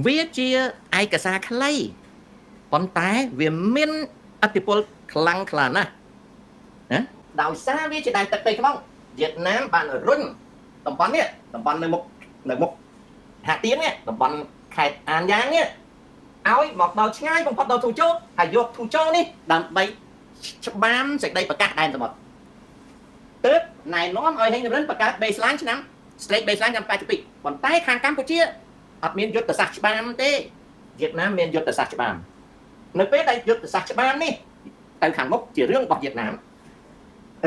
វាជាឯកសារខ្លីប៉ុន្តែវាមានអតិពលខ្លាំងខ្លាណាស់ណាដោយសារវាជាដែនទឹកផ្ទៃក្នុងវៀតណាមបានរុញតំបន់នេះតំបន់នៅមុខហាទៀននេះតំបន់ខេត្តអានយ៉ាងនេះឲ្យមកដល់ឆ្ងាយបំផុតដល់ធូជោហើយយកធូជោនេះដើម្បីច្បាមសេចក្តីប្រកាសដែនសមុទ្រទើបណែនាំឲ្យហេងរិនបង្កើត baseline ឆ្នាំ Straight baseline ឆ្នាំ82ប៉ុន្តែខាងកម្ពុជាអត់មានយុទ្ធសាស្ត្រច្បាមទេវៀតណាមមានយុទ្ធសាស្ត្រច្បាមនៅពេលដែលយុទ្ធសាស្ត្រច្បាមនេះទៅខាងមុខជារឿងរបស់វៀតណាម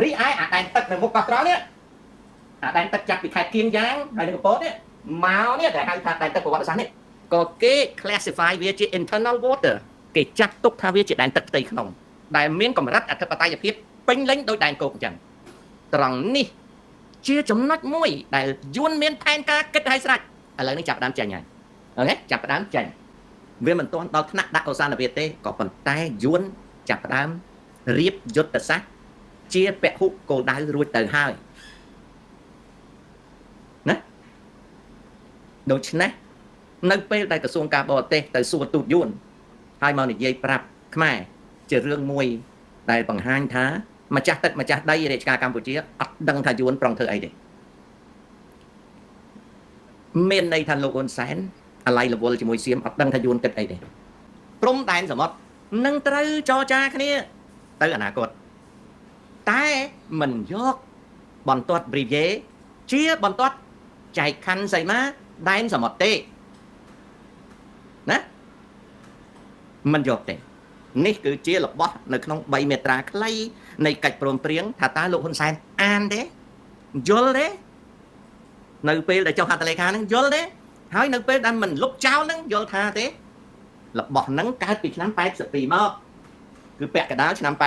រីឯអាដែនទឹកនៅមុខកោះត្រល់នេះអាដែនទឹកចាប់ពីខេត្តគៀងយ៉ាងហើយនៅកំពតនេះមកនេះដែលហៅថាដែនទឹកប្រវត្តិសាស្ត្រនេះក៏គេ classify វាជា internal water គេចាត់ទុកថាវាជាដែនទឹកផ្ទៃក្នុងដែលមានកម្រិតអធិបតេយ្យភាពពេញលេញដោយដែនគោកអញ្ចឹងត្រង់នេះជាចំណុចមួយដែលយួនមានផែនការគិតឲ្យស្រេចឥឡូវនេះចាប់ផ្ដើមចេញហើយអូខេចាប់ផ្ដើមចេញវាមិនទាន់ដល់ថ្នាក់ដាក់កោសានវិទ្យាទេក៏ប៉ុន្តែយួនចាប់ផ្ដើមរៀបយុទ្ធសាស្ត្រជាពហុគោលដៅរួចទៅហើយណាដូច្នេះនៅពេលដែលក្រសួងការបរទេសទៅសួរទូតយួនហើយមកនិយាយប្រាប់ខ្មែរជារឿងមួយដែលបង្ហាញថាម្ចាស់ទឹកម្ចាស់ដីរាជការកម្ពុជាអត់ដឹងថាយួនប្រងធ្វើអីទេមានន័យថាលោកហ៊ុនសែនអាឡ័យរវល់ជាមួយសៀមអត់ដឹងថាយួនគិតអីទេព្រំដែនសមុទ្រនឹងត្រូវចរចាគ្នាទៅអនាគតតែមិនយកបន្ទាត់ Brivie ជាបន្ទាត់ចែកខណ្ឌសីមាដែនសមុទ្រទេណាមិនយកទេនេះគឺជារបស់នៅក្នុង3មាត្រាខ្លីនៃកិច្ចព្រមព្រៀងថាតើលោកហ៊ុនសែនអានទេយល់ទេនៅពេលដែលចុះហត្ថលេខាហ្នឹងយល់ទេហើយនៅពេលដែលមិនលុបចោលហ្នឹងយល់ថាទេរបស់ហ្នឹងកើតពីឆ្នាំ82មកគឺពាក់កណ្ដាលឆ្នាំ82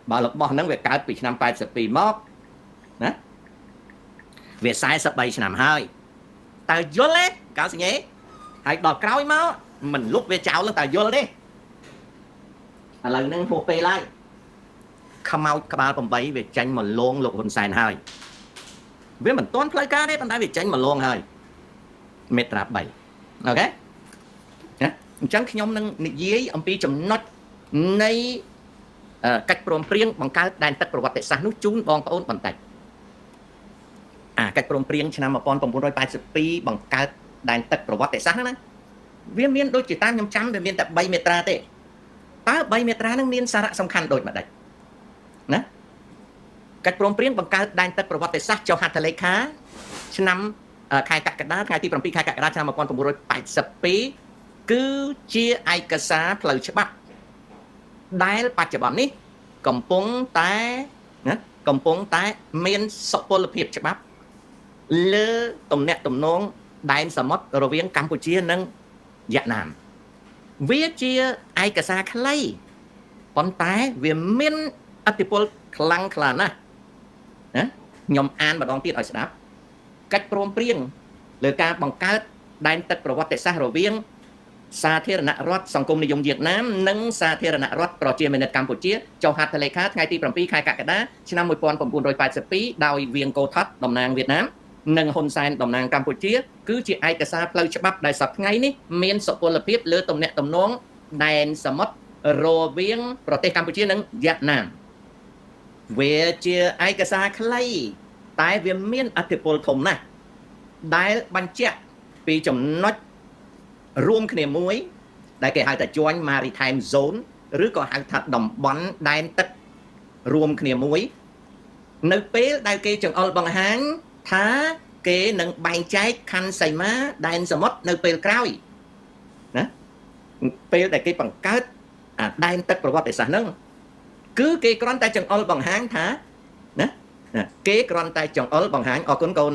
បើរបស់ហ្នឹងវាកើតពីឆ្នាំ82មកណាវា43ឆ្នាំហើយតើយល់ទេកៅសញ្ញេហើយដល់ក្រោយមកមិនលុបវាចោលតើយល់ទេឥឡូវហ្នឹងហួសពេលហើយខ្មោចក្បាល8វាចាញ់មកលងលោកហ៊ុនសែនហើយវាមិនទាន់ផ្លូវការទេប៉ុន្តែវាចាញ់មកលងហើយមេត្រា3អូខេណាអញ្ចឹងខ្ញុំនឹងនិយាយអំពីចំណុចនៃកិច្ចព្រមព្រៀងបង្កើតដែនទឹកប្រវត្តិសាស្ត្រនោះជូនបងប្អូនបន្តិចកិច្ចព្រមព្រៀងឆ្នាំ1982បង្កើតដែនទឹកប្រវត្តិសាស្ត្រណាវាមានដូចជាតាមខ្ញុំចាំវាមានតែ3មាត្រាទេតើ3មាត្រានឹងមានសារៈសំខាន់ដូចម្ដេចណាកិច្ចព្រមព្រៀងបង្កើតដែនទឹកប្រវត្តិសាស្ត្រចុះហត្ថលេខាឆ្នាំខែកក្កដាថ្ងៃទី7ខែកក្កដាឆ្នាំ1982គឺជាឯកសារផ្លូវច្បាប់ដែលបច្ចុប្បន្ននេះកំពុងតែមានសុពលភាពច្បាប់លើទំនាក់ទំនងដែនសមុទ្ររវាងកម្ពុជានិងវៀតណាមវាជាឯកសារខ្លីប៉ុន្តែវាមានឥទ្ធិពលខ្លាំងខ្លាណាស់ណាខ្ញុំអានម្ដងទៀតឲ្យស្ដាប់កិច្ចព្រមព្រៀងលើការបង្កើតដែនទឹកប្រវត្តិសាស្ត្ររវាងសាធារណរដ្ឋសង្គមនិយមវៀតណាមនិងសាធារណរដ្ឋប្រជាមានិតកម្ពុជាចុះហត្ថលេខាថ្ងៃទី7ខែកក្កដាឆ្នាំ1982ដោយវៀងកូថតតំណាងវៀតណាមនិងហ៊ុនសែនតំណាងកម្ពុជាគឺជាឯកសារផ្លូវច្បាប់ដែលសប្តាហ៍ថ្ងៃនេះមានសុពលភាពលើទំនាក់ទំនងដែនសមុទ្ររវាងប្រទេសកម្ពុជានិងវៀតណាមវាជាឯកសារខ្លីតែវាមានឥទ្ធិពលធំណាស់ដែលបញ្ជាក់ពីចំណុចរួមគ្នាមួយដែលគេហៅថា Joint Maritime Zone ឬក៏ហៅថាតំបន់ដែនទឹករួមគ្នាមួយនៅពេលដែលគេចង្អុលបង្ហាញថាគេនឹងបែងចែកខណ្ឌសីមាដែនសមុទ្រនៅពេលក្រោយណាពេលដែលគេបង្កើតដែនទឹកប្រវត្តិសាស្ត្រហ្នឹងគឺគេគ្រាន់តែចង្អុលបង្ហាញថាណាគេគ្រាន់តែចង្អុលបង្ហាញអរគុណកូ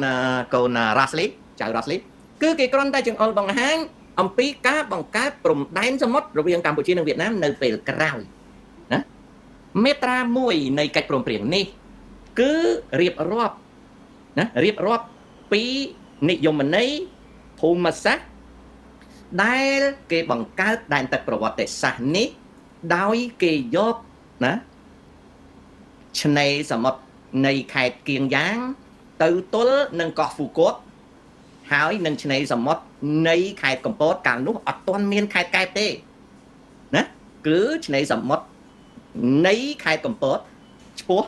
នរ៉ាស្លីចៅរ៉ាស្លីគឺគេគ្រាន់តែចង្អុលបង្ហាញអំពីការបង្កើតព្រំដែនសមុទ្ររវាងកម្ពុជានិងវៀតណាមនៅពេលក្រោយណាមាត្រា1នៃកិច្ចព្រមព្រៀងនេះគឺរៀបរាប់ពីនិយមន័យភូមិសាស្ត្រដែលគេបង្កើតដែនទឹកប្រវត្តិសាស្ត្រនេះដោយគេយកណាឆ្នេរសមុទ្រនៃខេត្តគៀងយ៉ាងទៅទល់នឹងកោះហ្វូកួត ហើយនឹងឆ្នេរសមុទ្រនៃខេត្តកំពតកាលនោះអត់ទាន់មានខេត្តកែបទេណាគឺឆ្នេរសមុទ្រនៃខេត្តកំពតឆ្ពោះ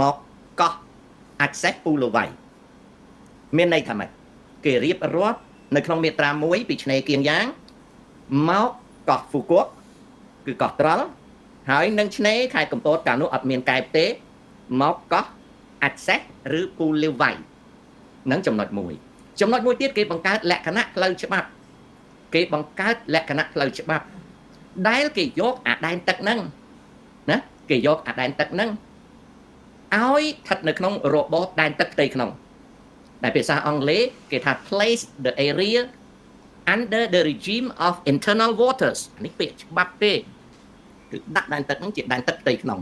មកកោះ Access ពូលវ័យមានន័យថាម៉េចគេរៀបរាប់នៅក្នុងមាត្រា1ពីឆ្នេរគៀងយ៉ាងមកកោះហ្វូគក់គឺកោះត្រល់ហើយនឹងឆ្នេរខេត្តកំពតកាលនោះអត់មានកែបទេមកកោះ Access ឬពូលវ័យនឹងចំណុចមួយទៀតគេបង្កើតលក្ខណៈផ្លូវច្បាប់ដែលគេយកអាដែនទឹកហ្នឹងណាគេយកអាដែនទឹកហ្នឹងឲ្យស្ថិតនៅក្នុងរបបដែនទឹកផ្ទៃក្នុងដែលភាសាអង់គ្លេសគេថា place the area under the regime of internal waters នេះពាក្យច្បាប់ទេគឺដាក់ដែនទឹកហ្នឹងជាដែនទឹកផ្ទៃក្នុង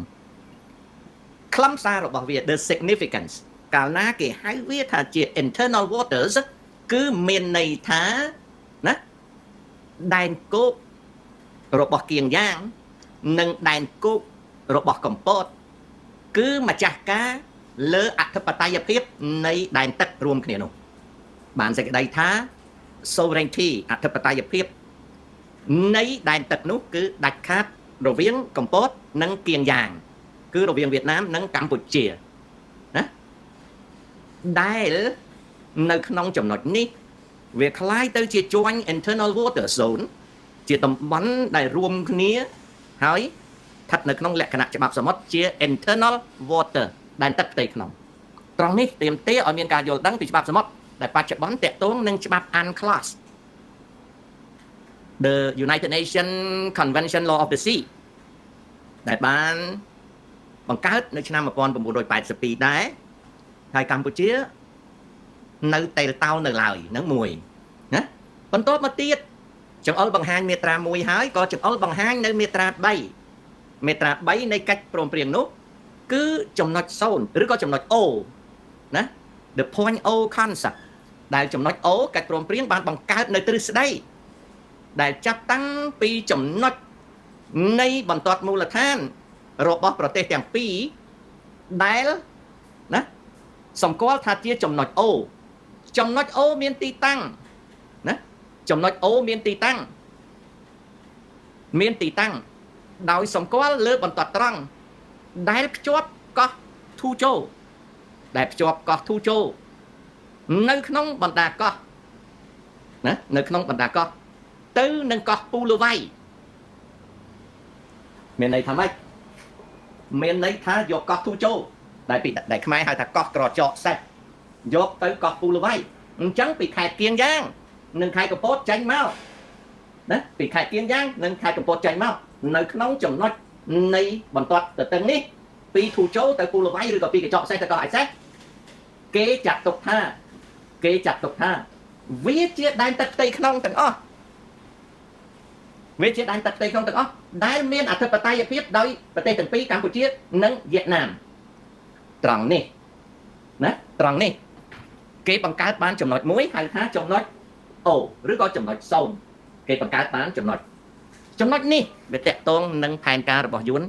ខ្លឹមសាររបស់វា the significance កាលណាគេហៅវាថាជា internal waters គឺមានន័យថាណាដែនគោករបស់គៀងយ៉ាងនិងដែនគោករបស់កំពតគឺម្ចាស់ការលើអធិបតេយ្យភាពនៃដែនទឹករួមគ្នានោះបានសេចក្តីថា sovereignty អធិបតេយ្យភាពនៃដែនទឹកនោះគឺដាច់ខាតរវាងកំពតនិងគៀងយ៉ាងគឺរវាងវៀតណាមនិងកម្ពុជាណាដែលនៅក្នុងចំណុចនេះវាคล้ายទៅជា joint internal water zone ជាតំបន់ដែលរួមគ្នាហើយស្ថិតនៅក្នុងលក្ខណៈច្បាប់សមុទ្រជា internal water ដែនទឹកផ្ទៃក្នុងត្រង់នេះទាមទារឲ្យមានការយល់ដឹងពីច្បាប់សមុទ្រដែលបច្ចុប្បន្នតាក់ទងនឹងច្បាប់ UNCLOS the United Nations Convention Law of the Sea ដែលបានបង្កើតនៅឆ្នាំ1982ដែរហើយកម្ពុជានៅតែតោនៅឡើយហ្នឹងមួយណាបន្ទាប់មកទៀតចង្អុលបង្ហាញមាត្រា1ហើយក៏ចង្អុលបង្ហាញនៅមាត្រា3នៃកិច្ចព្រមព្រៀងនោះគឺចំណុច0ឬក៏ចំណុច O ណា the point O concept ដែលចំណុច O កិច្ចព្រមព្រៀងបានបង្កើតនៅទ្រឹស្ដីដែលចាប់តាំងពីចំណុចនៃបន្ទាត់មូលដ្ឋានរបស់ប្រទេសទាំងពីរដែលណាសម្គាល់ថាជាចំណុច O ចំណុច O មានទីតាំងណាចំណុច O មានទីតាំងដោយសម្គាល់លើបន្ទាត់ត្រង់ដែលភ្ជាប់កោះធូជោនៅក្នុងបណ្ដាកោះណានៅក្នុងបណ្ដាកោះទៅនឹងកោះពូលវ័យមានន័យថាម៉េចមានន័យថាយកកោះធូជោដែលខ្មែរហៅថាកោះក្រចកសេះយកទៅកោះពូលវ័យអញ្ចឹងពីខេត្តគៀងយ៉ាងនិងខេត្តកំពតចេញមកណាពីខេត្តគៀងយ៉ាងនិងខេត្តកំពតចេញមកនៅក្នុងចំណុចនៃបន្ទាត់ទទឹងនេះពីធូជោទៅពូលវ័យឬក៏ពីកញ្ចក់សេះទៅកោះអេសេះគេចាត់ទុកថាវាជាដែនទឹកផ្ទៃក្នុងទាំងអស់ដែលមានអធិបតេយ្យភាពដោយប្រទេសទាំងពីរកម្ពុជានិងវៀតណាមត្រង់នេះគេបង្កើតបានចំណុចមួយហៅថាចំណុច O ឬក៏ចំណុច0គេបង្កើតបានចំណុចនេះវាតកតងនឹងផែនការរបស់យួន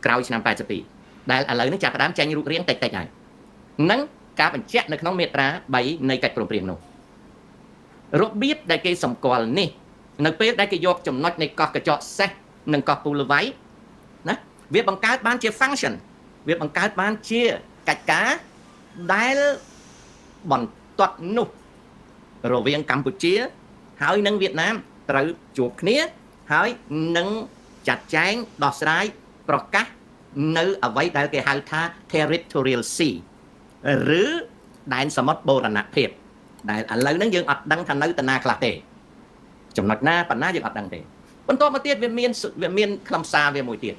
ក្រោយឆ្នាំ82ដែលឥឡូវនេះចាប់ផ្ដើមចេញរូបរាងតិចហើយនឹងការបញ្ជាក់នៅក្នុងមាត្រា3នៃកិច្ចព្រមព្រៀងនោះរបៀបដែលគេសម្គាល់នេះនៅពេលដែលគេយកចំណុចនៃកោះកញ្ចក់សេះនិងកោះពូលវ័យណាវាបង្កើតបានជា function វាបង្កើតបានជាកិច្ចការដែលបន្ទាត់នោះរវាងកម្ពុជាហើយនិងវៀតណាមត្រូវជួបគ្នាហើយនឹងចាត់ចែងដោះស្រាយប្រកាសនៅអ្វីដែលគេហៅថា territorial sea ឬដែនសមុទ្របូរណភាពដែលឥឡូវហ្នឹងយើងអត់ដឹងថានៅតាណាខ្លះទេចំណុចណាប៉ុណ្ណាយើងអត់ដឹងទេបន្ទាប់មកទៀតវាមានខ្លឹមសារវាមួយទៀត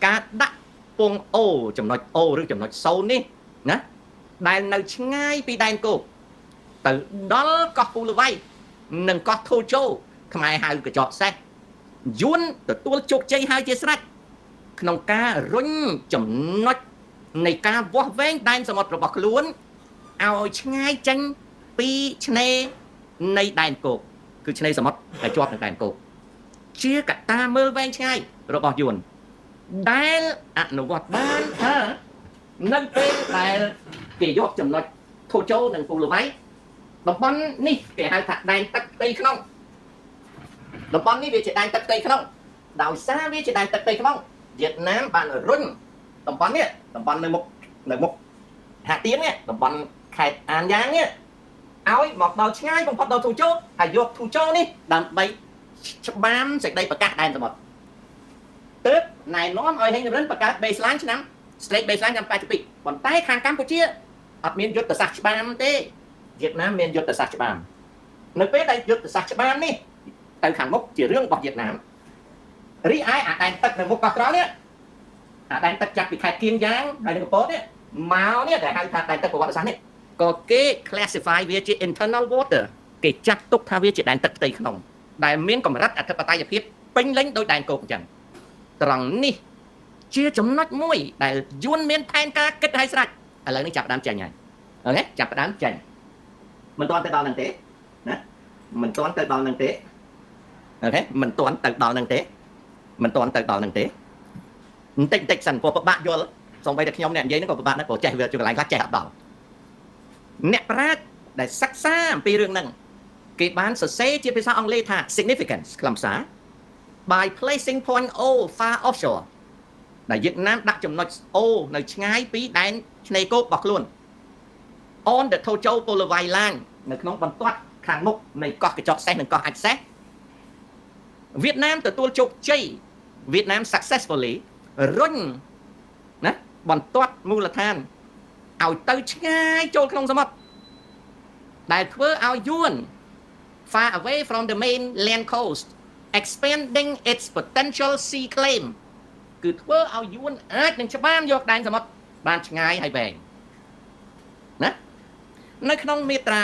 ការដាក់ពង O ចំណុច O ឬចំណុច0នេះណាដែលនៅឆ្ងាយពីដែនគោកទៅដល់កោះពូលវ័យនិងកោះធូជោខ្មែរហៅកញ្ចក់សេះយួនទទួលជោគជ័យហើយជាស្រេចក្នុងការរុញចំណុចនៃការវាស់វែងដែនសមុទ្ររបស់ខ្លួនឲ្យឆ្ងាយចេញពីឆ្នេរនៃដែនគោកគឺឆ្នេរសមុទ្រដែលជាប់នឹងដែនគោកជាកត្តាមើលវែងឆ្ងាយរបស់យួនដែលអនុវត្តបានថានៅពេលដែលគេយកចំណុចធូជោនិងពូលវ័យ តំបន់នេះគេហៅថាដែនទឹកផ្ទៃក្នុងតំបន់នេះវាជាដែនទឹកផ្ទៃក្នុងដោយសារវាជាដែនទឹកផ្ទៃក្នុងវៀតណាមបានរុញតំបន់នេះតំបន់នៅមុខហាទៀននេះតំបន់ខេត្តអានយ៉ាងនេះឲ្យមកដល់ឆ្ងាយបំផុតដល់ធូជោហើយយកធូជោនេះដើម្បីច្បាមសេចក្តីប្រកាសដែនសមុទ្រទើបណែនាំឲ្យហេងរិនបង្កើត baseline ឆ្នាំ Straight baseline ឆ្នាំ82ប៉ុន្តែខាងកម្ពុជាអត់មានយុទ្ធសាស្ត្រច្បាមទេវៀតណាមមានយុទ្ធសាស្ត្រច្បាមនៅពេលដែលយុទ្ធសាស្ត្រច្បាមនេះទៅខាងមុខជារឿងរបស់វៀតណាមរីឯអាដែនទឹកនៅមុខកោះត្រល់នេះអាដែនទឹកចាប់ពីខេត្តគៀងយ៉ាងហើយនៅកំពតនេះមកនេះដែលហៅថាដែនទឹកប្រវត្តិសាស្ត្រនេះក៏គេ classify វាជា internal water គេចាត់ទុកថាវាជាដែនទឹកផ្ទៃក្នុងដែលមានកម្រិតអធិបតេយ្យភាពពេញលេញដោយដែនគោកអញ្ចឹងត្រង់នេះជាចំណុចមួយដែលយួនមានផែនការគិតឲ្យស្រេចឥឡូវនេះចាប់ផ្ដើមចេញហើយអូខេចាប់ផ្ដើមចេញមិនទាន់ទៅដល់នឹងទេណាមិនទាន់ទៅដល់នឹងទេអូខេមិនទាន់ទៅដល់នឹងទេមិនទាន់ទៅដល់នឹងទេបន្តិចសិនព្រោះពិបាកយល់សូម្បីតែខ្ញុំអ្នកនិយាយហ្នឹងក៏ពិបាកដែរព្រោះចេះវាជួនកន្លែងខ្លះចេះអត់ដល់អ្នកប្រាជ្ញដែលសិក្សាអំពីរឿងហ្នឹងគេបានសរសេរជាភាសាអង់គ្លេសថា significance ខ្លឹមសារ by placing point O far offshore ដែលវៀតណាមដាក់ចំណុច O នៅឆ្ងាយពីដែនឆ្នេរគោករបស់ខ្លួន on the Tojo Polawai line នៅក្នុងបន្ទាត់ខាងមុខនៃកោះកញ្ចក់សេះនិងកោះអាចសេះវៀតណាមទទួលជោគជ័យវៀតណាម successfully រុញណាបន្ទាត់មូលដ្ឋានឲ្យទៅឆ្ងាយចូលក្នុងសមុទ្រដែលធ្វើឲ្យយួន far away from the main land coast expanding its potential sea claim គឺធ្វើឲ្យយួនអាចនឹងច្បាមយកដែនសមុទ្របានឆ្ងាយហើយវែងណានៅក្នុងមាត្រា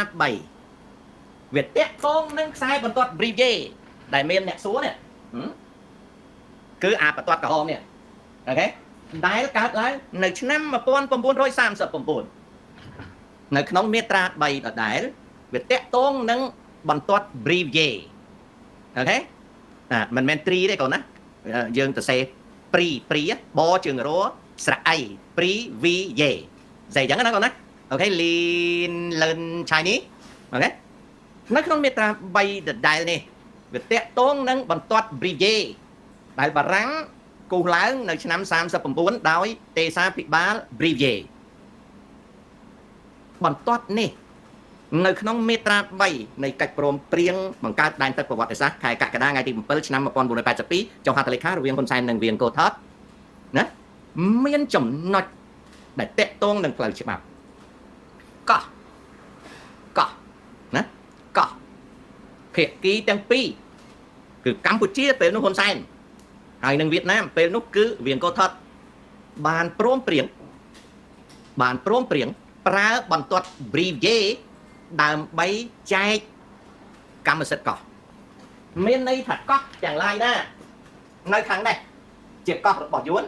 3វាតាក់ទងនឹងខ្សែបន្ទាត់ Brigade ដែលមានអ្នកសួរនេះគឺអាបន្ទាត់ក្រហមនេះអូខេដែលកើតឡើងនៅឆ្នាំ1939នៅក្នុងមាត្រា3ដដែលវាតាក់ទងនឹងបន្ទាត់ Brigade អូខេមិនមែនត្រីទេកូនណាយើងទៅសេព្រីបជើងរស្រៈអីព្រីវីយេស្អីចឹងណាកូនណាអូខេលីនលឿនឆៃនេះអូខេនៅក្នុងមាត្រា3ដដែលនេះវាតាក់ទងនឹងបន្ទាត់ Brigade ដែលបារាំងគូសឡើងនៅឆ្នាំ39ដោយទេសាភិបាល Brigade បន្ទាត់នេះនៅក្នុងមាត្រា3នៃកិច្ចព្រមព្រៀងបង្កើតដែនទឹកប្រវត្តិសាស្ត្រខែកក្កដាថ្ងៃទី7ឆ្នាំ1982ចុះហត្ថលេខារវាងហ៊ុនសែននិងវៀងកូថតណាមានចំណុចដែលតាក់ទងនឹងផ្លូវច្បាប់កោះណាកោះភាគីទាំងពីរគឺកម្ពុជាពេលនោះហ៊ុនសែនហើយនឹងវៀតណាមពេលនោះគឺវៀងកូថតបានព្រមព្រៀងប្រើបន្ទាត់ Brigade ដើម្បីចែកកម្មសិទ្ធិកោះមានន័យថាកោះទាំងឡាយណានៅខាងនេះជាកោះរបស់យួន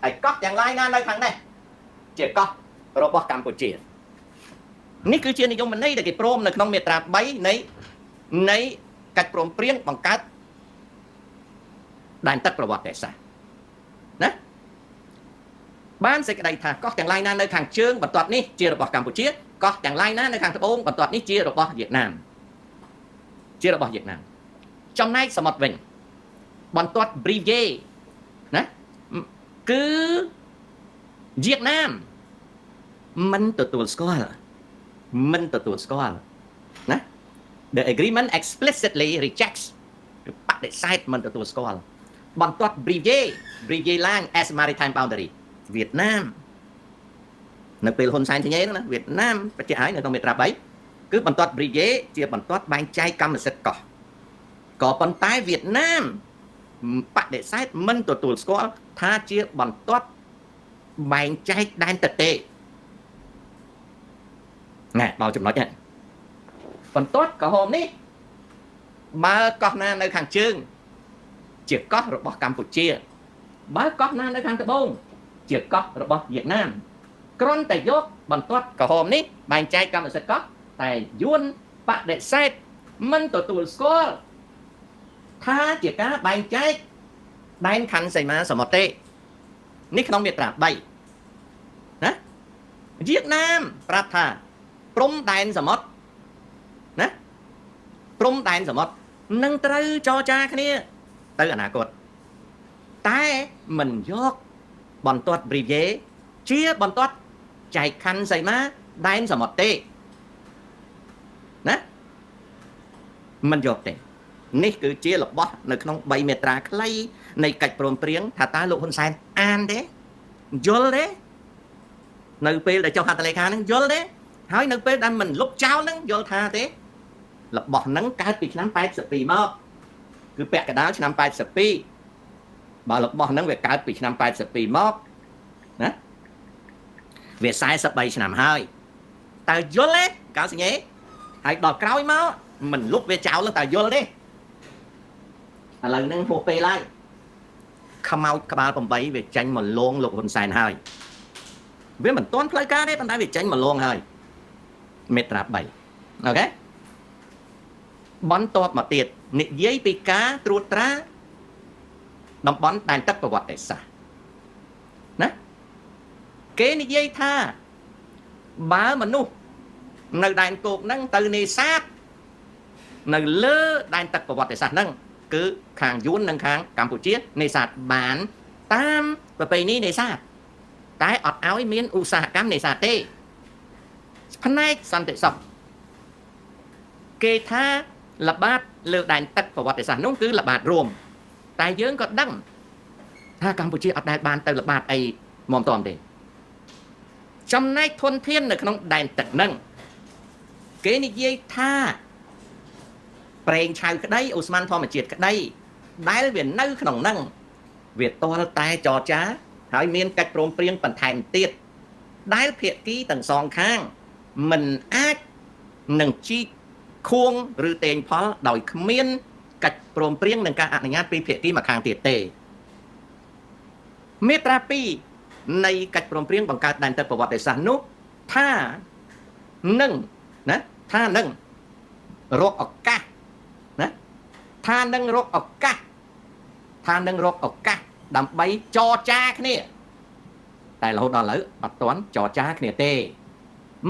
ហើយកោះទាំងឡាយណានៅខាងនេះជាកោះរបស់កម្ពុជានេះគឺជានិយមន័យដែលគេព្រមនៅក្នុងមាត្រា3នៃកិច្ចព្រមព្រៀងបង្កើតដែនទឹកប្រវត្តិសាស្ត្រណាបានសេចក្តីថាកោះទាំងឡាយណានៅខាងជើងបន្ទាត់នេះជារបស់កម្ពុជាកោះទាំងឡាយណានៅខាងត្បូងបន្ទាត់នេះជារបស់វៀតណាមចំណែកសមុទ្រវិញបន្ទាត់ Brigade ណាគឺវៀតណាមមិនទទួលស្គាល់ណា The agreement explicitly rejects បដិសេធមិនទទួលស្គាល់បន្ទាត់ Brigade line as maritime boundary វៀតណាមនៅពេលហ៊ុនសែនញ៉េហ្នឹងណាវៀតណាមបញ្ជាក់ឲ្យនៅក្នុងមាត្រា3គឺបន្ទាត់ Brigade ជាបន្ទាត់បែងចែកកម្មសិទ្ធិកោះក៏ប៉ុន្តែវៀតណាមបដិសេធមិនទទួលស្គាល់ថាជាបន្ទាត់បែងចែកដែនទឹកទេណែដល់ចំណុចហ្នឹងបន្ទាត់ក្រហមនេះបើកោះណានៅខាងជើងជាកោះរបស់កម្ពុជាបើកោះណានៅខាងត្បូងជាកោះរបស់វៀតណាមគ្រាន់តែយកបន្ទាត់ក្រហមនេះបែងចែកកម្មសិទ្ធិកោះតែយួនបដិសេធមិនទទួលស្គាល់ថាជាការបែងចែកដែនខណ្ឌសីមាសមុទ្រទេនេះក្នុងមាត្រា3ណាវៀតណាមប្រាប់ថាព្រំដែនសមុទ្រ ព្រំដែនសមុទ្រនឹងត្រូវចរចាគ្នាទៅអនាគតតែមិនយកបន្ទាត់ Brivier ជាបន្ទាត់ចែកខណ្ឌសីមាដែនសមុទ្រទេណាមិនយកទេនេះគឺជារបស់នៅក្នុង3មាត្រាខ្លីនៃកិច្ចព្រមព្រៀងថាតើលោកហ៊ុនសែនអានទេយល់ទេនៅពេលដែលចុះហត្ថលេខាហ្នឹងយល់ទេហើយនៅពេលដែលមិនលុបចោលហ្នឹងយល់ថាទេរបស់ហ្នឹងកើតពីឆ្នាំ82មកគឺពាក់កណ្ដាលឆ្នាំ82បើរបស់ហ្នឹងវាកើតពីឆ្នាំ82មកណាវា43ឆ្នាំហើយតើយល់ទេកៅសញ្ញេហើយដល់ក្រោយមកមិនលុបវាចោលតើយល់ទេឥឡូវហ្នឹងហួសពេលហើយខ្មោចក្បាល8វាចាញ់មកលងលោកហ៊ុនសែនហើយវាមិនទាន់ផ្លូវការទេប៉ុន្តែវាចាញ់មកលងហើយមេត្រា3អូខេបន្ទាប់មកទៀតនិយាយពីការត្រួតត្រាតំបន់ដែនទឹកប្រវត្តិសាស្ត្រណាគេនិយាយថាបើមនុស្សនៅដែនគោកហ្នឹងទៅនេសាទនៅលើដែនទឹកប្រវត្តិសាស្ត្រហ្នឹងគឺខាងយួននិងខាងកម្ពុជានេសាទបានតាមប្រពៃណីនេសាទតែអត់ឲ្យមានឧស្សាហកម្មនេសាទទេផ្នែកសន្តិសុខគេថាល្បាតលើដែនទឹកប្រវត្តិសាស្ត្រនោះគឺល្បាតរួមតែយើងក៏ដឹងថាកម្ពុជាអត់ដែលបានទៅល្បាតអីមុំតំទេចំណែកធនធាននៅក្នុងដែនទឹកហ្នឹងគេនិយាយថាប្រេងឆៅក្តីអូស្មန်ធម្មជាតិក្តីដែលវានៅក្នុងហ្នឹងវាទាល់តែចរចាហើយមានកិច្ចព្រមព្រៀងបន្ថែមទៀតដែលភាគីទាំងសងខាងមិនអាចនឹងជីកខួងឬតេងផលដោយគ្មានកិច្ចព្រមព្រៀងនិងការអនុញ្ញាតពីភាគីម្ខាងទៀតទេមាត្រា2នៃកិច្ចព្រមព្រៀងបង្កើតដែនទឹកប្រវត្តិសាស្ត្រនោះថានឹងណាថានឹងរកឱកាសណាថានឹងរកឱកាសដើម្បីចរចាគ្នាតែរហូតដល់ឥឡូវអត់ទាន់ចរចាគ្នាទេ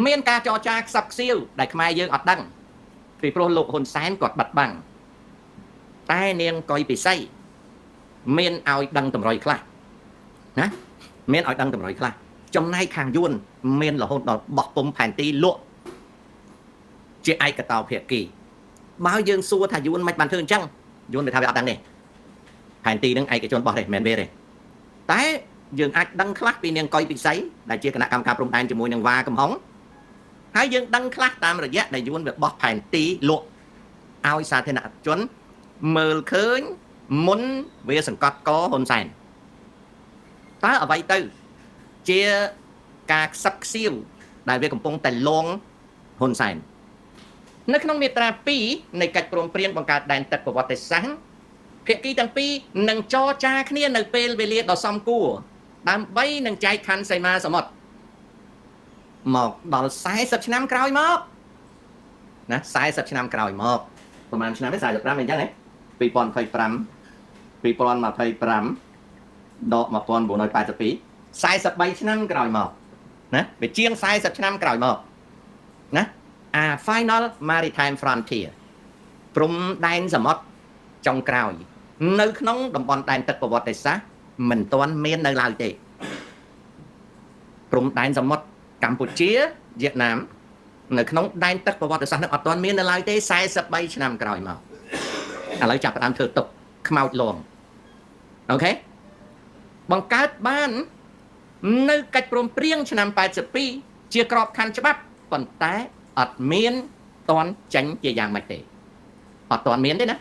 មានការចរចាខ្សឹបខ្សៀវដែលខ្មែរយើងអត់ដឹងពីព្រោះលោកហ៊ុនសែនគាត់បាត់បង់តែនាងកុយពិសីមានឲ្យដឹងតម្រុយខ្លះណាមានឲ្យដឹងតម្រុយខ្លះចំណែកខាងយួនមានរហូតដល់បោះពុំផែនទីលក់ជាឯកតោភាគីបើយើងសួរថាយួនមិនបានធ្វើអញ្ចឹងយួនទៅថាវាអត់ដឹងទេផែនទីនឹងឯកជនបោះទេមិនមែនវាទេតែយើងអាចដឹងខ្លះពីនាងកុយពិសីដែលជាគណៈកម្មការព្រំដែនជាមួយនឹងវ៉ាកំហុងហើយយើងដឹងខ្លះតាមរយៈដែលយួនវាបោះផែនទីលក់ឲ្យសាធារណជនមើលឃើញមុនវាសង្កត់កហ៊ុនសែនតើអ្វីទៅជាការខ្សឹបខ្សៀវដែលវាកំពុងតែលងហ៊ុនសែននៅក្នុងមាត្រា2នៃកិច្ចព្រមព្រៀងបង្កើតដែនទឹកប្រវត្តិសាស្ត្រភាគីទាំងពីរនឹងចរចាគ្នានៅពេលវេលាដ៏សមគួរដើម្បីនឹងចែកខណ្ឌសីមាសមុទ្រមកដល់40ឆ្នាំក្រោយមកណា40ឆ្នាំក្រោយមកប្រហែលឆ្នាំទេ45អីចឹងហ៎2025ដក1982 43ឆ្នាំក្រោយមកណាវាជាង40ឆ្នាំក្រោយមកណាFinal Maritime Frontier ព្រំដែនសមុទ្រចុងក្រោយនៅក្នុងតំបន់ដែនទឹកប្រវត្តិសាស្ត្រមិនទាន់មាននៅឡើយទេព្រំដែនសមុទ្រកម្ពុជាវៀតណាមនៅក្នុងដែនទឹកប្រវត្តិសាស្ត្រនឹងអត់ទាន់មាននៅឡើយទេ43ឆ្នាំក្រោយមកឥឡូវចាប់ផ្ដើមធ្វើទុកខ្មោចលងអូខេបង្កើតបាននៅកិច្ចព្រមព្រៀងឆ្នាំ82ជាក្របខ័ណ្ឌច្បាប់ប៉ុន្តែអត់មានតន់ចាញ់ជាយ៉ាងម៉េចទេអត់តន់មានទេណា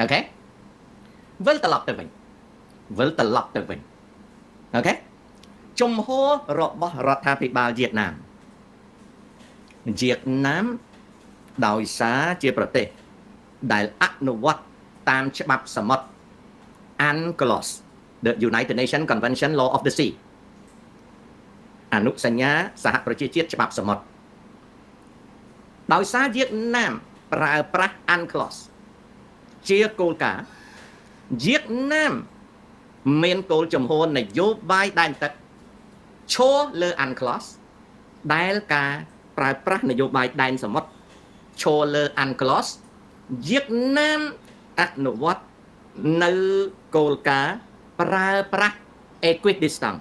អូខេវិលត្រឡប់ទៅវិញអូខេជំហររបស់រដ្ឋាភិបាលវៀតណាមដោយសារជាប្រទេសដែលអនុវត្តតាមច្បាប់សមុទ្រ UNCLOS the United Nations Convention Law of the Sea អនុសញ្ញាសហប្រជាជាតិច្បាប់សមុទ្រដោយសារវៀតណាមប្រើប្រាស់ UNCLOS ជាគោលការណ៍វៀតណាមមានគោលជំហរនយោបាយដែនទឹកឈរលើ UNCLOS ដែលការប្រើប្រាស់នយោបាយដែនសមុទ្រឈរលើ UNCLOS Việt Nam nụ vót nơi cô cá pra pra equidistant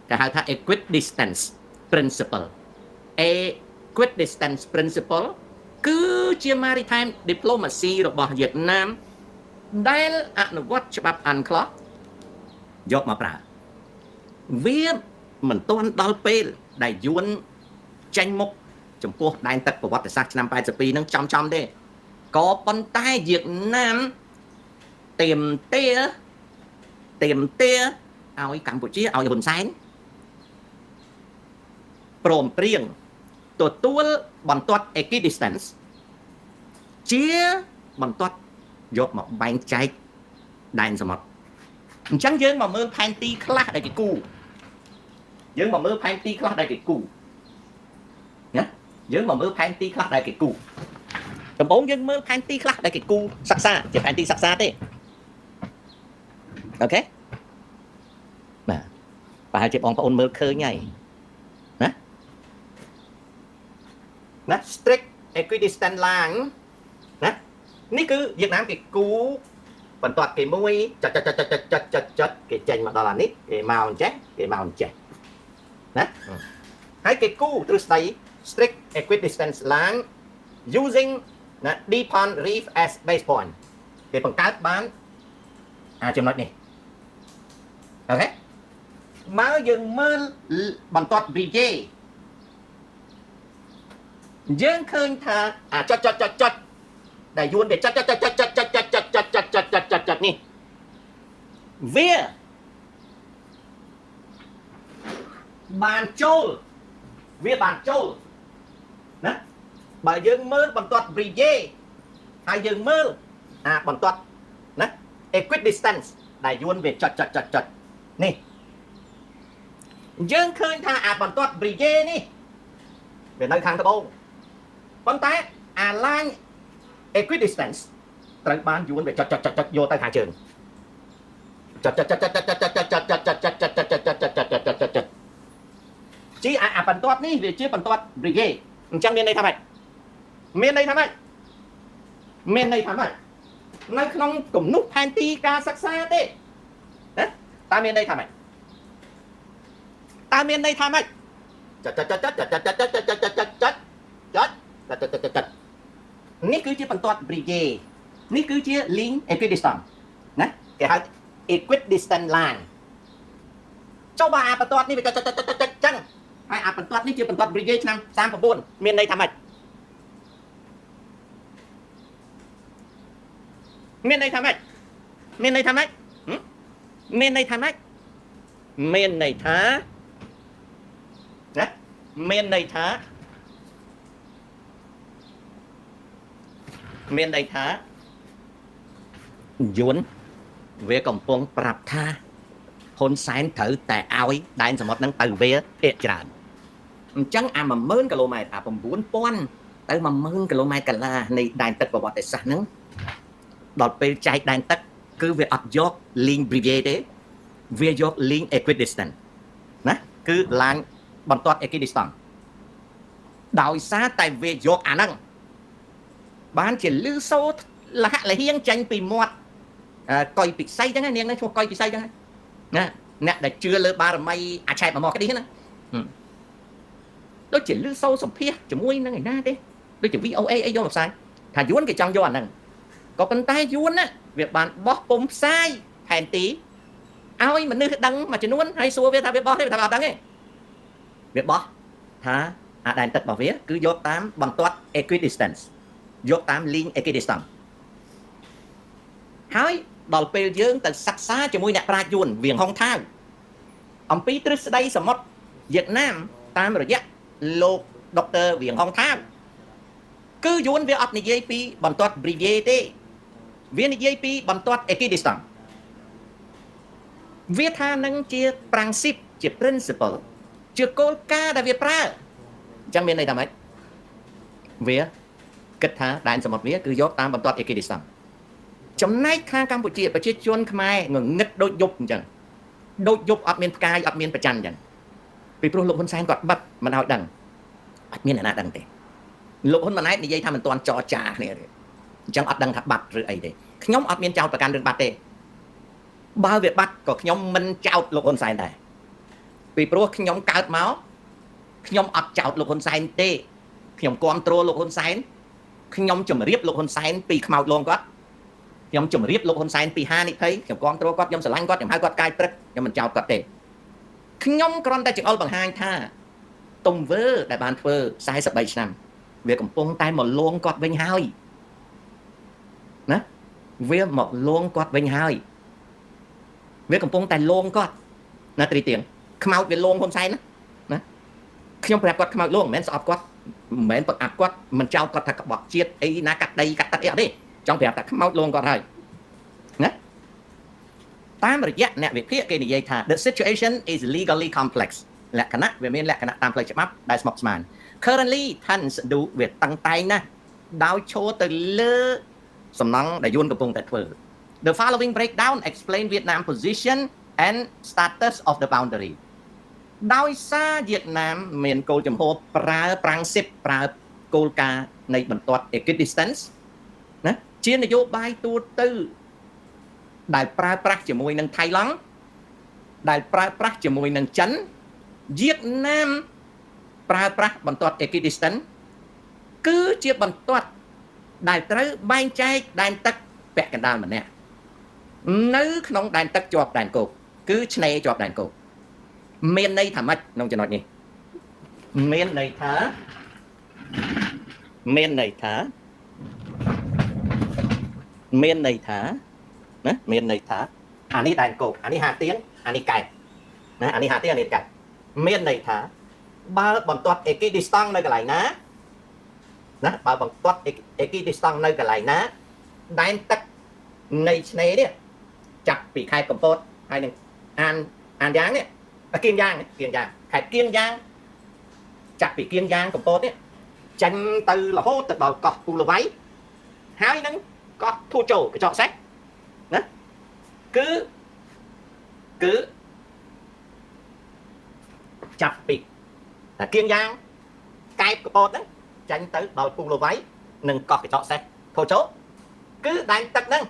cái hai thằng equidistance principle equidistance principle គឺជា maritime diplomacy របស់វៀតណាមដែលអនុវត្តច្បាប់ UNCLOS យកមកប្រើវាមិនទាន់ដល់ពេលដែលយួនចាញ់មុខចំពោះដែនទឹកប្រវត្តិសាស្ត្រឆ្នាំ82ហ្នឹងចំទេក៏ប៉ុន្តែវៀតណាមទៀមទាឲ្យកម្ពុជាឲ្យហ៊ុនសែនព្រមព្រៀងទទួលបន្ទាត់ equidistance ជាបន្ទាត់យកមកបែងចែកដែនសមុទ្រអញ្ចឹងយើងមកមើលផែនទីខ្លះដែលគេគូយើងមកមើលផែនទីខ្លះដែលគេគូណាយើងមកមើលផែនទីខ្លះដែលគេគូដំបូងយើងមើលផែនទីខ្លះដែលគេគូសិក្សាជាផែនទីសិក្សាទេអូខេបាទប្រហែលជាបងប្អូនមើលឃើញហើយណា strict equidistant line ណានេះគឺវៀតណាមគេគូបន្ទាត់គេមួយចុចគេចេញមកដល់អានេះគេមកអញ្ចេះណាហើយគេគូទ្រឹស្ដី strict equidistant line using ណា Depon Reef as base point គេបង្កើតបានចំណុចនេះអូខេមកយើងមើលបន្ទាត់ Brigade យើងឃើញថាចុចដែលយួនវាចុចនេះវាបានចូលណាបើយើងមើលបន្ទាត់ Brigade ហើយយើងមើលបន្ទាត់ណា equidistance ដែលយួនវាចុចនេះយើងឃើញថាបន្ទាត់ Brigade នេះវានៅខាងត្បូងប៉ុន្តែline equidistance ត្រូវបានយួនវាចុចយកទៅខាងជើងចុចជីបន្ទាត់នេះវាជាបន្ទាត់ Brigade អញ្ចឹងមានន័យថាម៉េចនៅក្នុងគំនុះផែនទីការសិក្សាទេណាតើមានន័យថាម៉េចនេះគឺជាបន្ទាត់ Brigade នេះគឺជា link equidistant ណាគេហៅ equidistant line ចុះបើបន្ទាត់នេះវាចឹងហើយបន្ទាត់នេះជាបន្ទាត់ Brigade ឆ្នាំ39មានន័យថាម៉េចមានន័យថាណាមានន័យថាយួនវាកំពុងប្រាប់ថាហ៊ុនសែនត្រូវតែឲ្យដែនសមុទ្រហ្នឹងទៅវាភាគច្រើនអញ្ចឹង10000 គីឡូម៉ែត្រ9000ទៅ10000 គីឡូម៉ែត្រកន្លះនៃដែនទឹកប្រវត្តិសាស្ត្រហ្នឹងដល់ពេលចែកដែនទឹកគឺវាអត់យក link Brigade ទេវាយក link equidistant ណាគឺឡានបន្ទាត់ equidistant ដោយសារតែវាយកអាហ្នឹងបានជាលឺសូរលះលហៀងចេញពីមាត់កុយពិសីចឹងនាងហ្នឹងឈ្មោះកុយពិសីចឹងណាអ្នកដែលជឿលើបារមីអាឆែបមកក្តីណាដូចជាលឺសូរសម្ភាសជាមួយនឹងឯណាទេដូចជា VOA អីយកមកផ្សាយថាយួនគេចង់យកអាហ្នឹងក៏ប៉ុន្តែយួនណាវាបានបោះពុំផ្សាយផែនទីឲ្យមនុស្សដឹងមួយចំនួនហើយសួរវាថាវាបោះទេវាថាអត់ដឹងទេវាបោះថាដែនទឹករបស់វាគឺយកតាមបន្ទាត់ equidistance យកតាម link equidistant ហើយដល់ពេលយើងទៅសិក្សាជាមួយអ្នកប្រាជ្ញយួនវៀងហុងថាវអំពីទ្រឹស្ដីសមុទ្រវៀតណាមតាមរយៈលោកដុកទ័រវៀងហុងថាវគឺយួនវាអត់និយាយពីបន្ទាត់ Brigade ទេវានិយាយពីបន្ទាត់ equidistant វាថានឹងជា principle ជា principle ជាគោលការណ៍ដែលវាប្រើអញ្ចឹងមានន័យថាម៉េចវាគិតថាដែនសមុទ្រវាគឺយកតាមបន្ទាត់ equidistant ចំណែកខាងកម្ពុជាប្រជាជនខ្មែរងងឹតដូចយប់អញ្ចឹងដូចយប់អត់មានផ្កាយអត់មានប្រច័ណ្ឌអញ្ចឹងពីព្រោះលោកហ៊ុនសែនគាត់បិទមិនឲ្យដឹងអត់មានអ្នកណាដឹងទេលោកហ៊ុនម៉ាណែតនិយាយថាមិនទាន់ចរចាគ្នាទេ chẳng ọt đăng thập bạch rồi ấy đấy nhóm ọt miên chàoประกัน rừng bạch đấy bao việc bạch có nhóm mình chào lục hồn sai này vì pro nhóm cao máu nhóm ọt chào lục hồn sai tê nhóm control lục hồn sai nhóm chùm riếp lục hồn sai vì màu luôn có nhóm chùm riếp lục hồn sai vì hai này thấy nhóm control có nhóm sờ lanh có nhóm hai có cai trật nhóm mình chào có tê nhóm con ta chỉ ol bằng hai tha tùng vơ đại bàn phơ sai sập bảy năm việc cầm pung tay một luôn cọt vinh hai nè việc một luôn cọt vinh hai việc cầm pung tay luôn cọt nè tùy tiếng không out việc luôn không sai nữa nè không phải cọt không out luôn mến sọp cọt mến bật áp cọt mình trao cọt thật bọt chiết ấy na cắt đây cắt tắt đi trong việc ta không out luôn cọt rồi nèតាមរយៈអ្នកវិភាគគេនិយាយថា the situation is legally complex លក្ខណៈវាមានលក្ខណៈតាមផ្លូវច្បាប់ដែលស្មុគស្មាញ currently ท่านดูវាតាំងតែងណាស់ដោយឈរទៅលើសំណង់ដែលយួនកំពុងតែធ្វើ the following breakdown explain Vietnam position and status of the boundary ដោយសារវៀតណាមមានគោលចំហប្រើប្រាំងសិបប្រើគោលការណ៍នៃបន្ទាត់ equidistance ណាជានយោបាយទូទៅដែលប្រើប្រាស់ជាមួយនឹងថៃឡង់ដែលប្រើប្រាស់ជាមួយនឹងចិនវៀតណាមប្រើប្រាស់បន្ទាត់ equidistance គឺជាបន្ទាត់ដែលត្រូវបែងចែកដែនទឹកពាក់កណ្ដាលម្នាក់នៅក្នុងដែនទឹកជាប់ដែនគោកគឺឆ្នេរជាប់ដែនគោកមានន័យថាម៉េចក្នុងចំណុចនេះមានន័យថាណាមានន័យថាអានេះដែនគោកអានេះហាទៀងអានេះកែបណាអានេះហាទៀងអានេះកែបមានន័យថាបើបន្ទាត់ equidistance នៅកន្លែងណាណាបើបន្ទាត់ equidistance នៅកន្លែងណាដែនទឹកនៃឆ្នេរនេះចាប់ពីខេត្តកំពតហើយនឹងអានយ៉ាងនេះគៀងយ៉ាងខេត្តគៀងយ៉ាងចាប់ពីគៀងយ៉ាងកំពតនេះចាញ់ទៅរហូតទៅដល់កោះពូលវៃហើយនឹងកោះធូជោកញ្ចក់សេះណាគឺចាប់ពីតែគៀងយ៉ាងកែបកំពតហ្នឹងចាញ់ទៅដល់ពូលវៃនិងកោះកញ្ចក់សេះធូជោគឺដែនទឹកហ្នឹង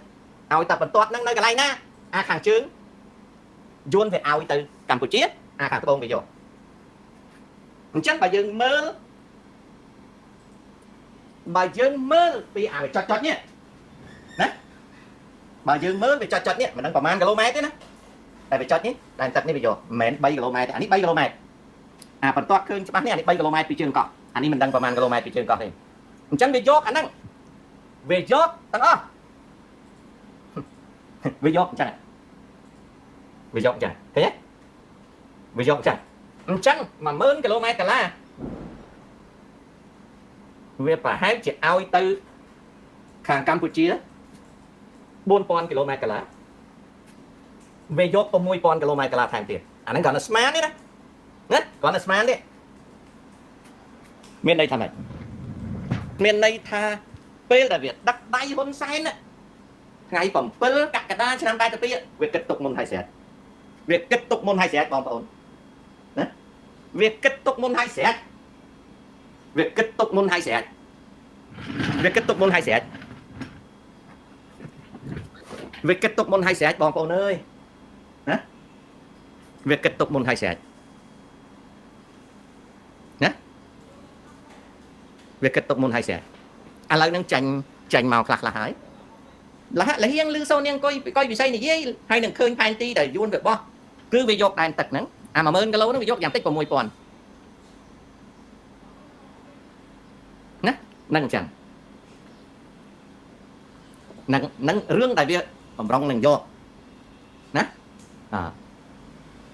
ឲ្យតែបន្ទាត់ហ្នឹងនៅកន្លែងណាអាខាងជើងយួនវាឲ្យទៅកម្ពុជាអាខាងត្បូងវាយកអញ្ចឹងបើយើងមើលពីឲ្យចុចនេះណាបើយើងមើលវាចុចនេះមិនដឹងប្រហែលគីឡូម៉ែត្រទេណាតែវាចុចនេះដែនទឹកនេះវាយកមិនមែន3គីឡូម៉ែត្រទេអានេះ3គីឡូម៉ែត្រអាបន្ទាត់ឃើញច្បាស់នេះអានេះ3គីឡូម៉ែត្រពីជើងកោះអានេះមិនដឹងប្រហែលគីឡូម៉ែត្រពីជើងកោះទេអញ្ចឹងវាយកអាហ្នឹងវាយកទាំងអស់វាយកអញ្ចឹងឃើញទេវាយកអញ្ចឹង10000គីឡូម៉ែត្រកន្លះវាប្រហែលជាឲ្យទៅខាងកម្ពុជា4000គីឡូម៉ែត្រកន្លះវាយកទៅ1000គីឡូម៉ែត្រកន្លះថែមទៀតអាហ្នឹងគ្រាន់តែស្មានទេណាគ្រាន់តែស្មានទេមានន័យថាម៉េចមានន័យថាពេលដែលវាដឹកដៃហ៊ុនសែនថ្ងៃ7កក្កដាឆ្នាំ82វាគិតទុកមុនហើយស្រេចបងប្អូនណាវាគិតទុកមុនហើយស្រេចបងប្អូនអើយណាវាគិតទុកមុនហើយស្រេចណាវាគិតទុកមុនហើយស្រេចឥឡូវហ្នឹងចាញ់មកខ្លះហើយលះលឺសូននាងកុយវិស័យនិយាយហើយនឹងឃើញផែនទីដែលយួនវាបោះគឺវាយកដែនទឹកហ្នឹងអា10000គីឡូហ្នឹងវាយកយ៉ាងតិច6000ណាហ្នឹងអញ្ចឹងនឹងរឿងដែលវាបំរុងនឹងយកណា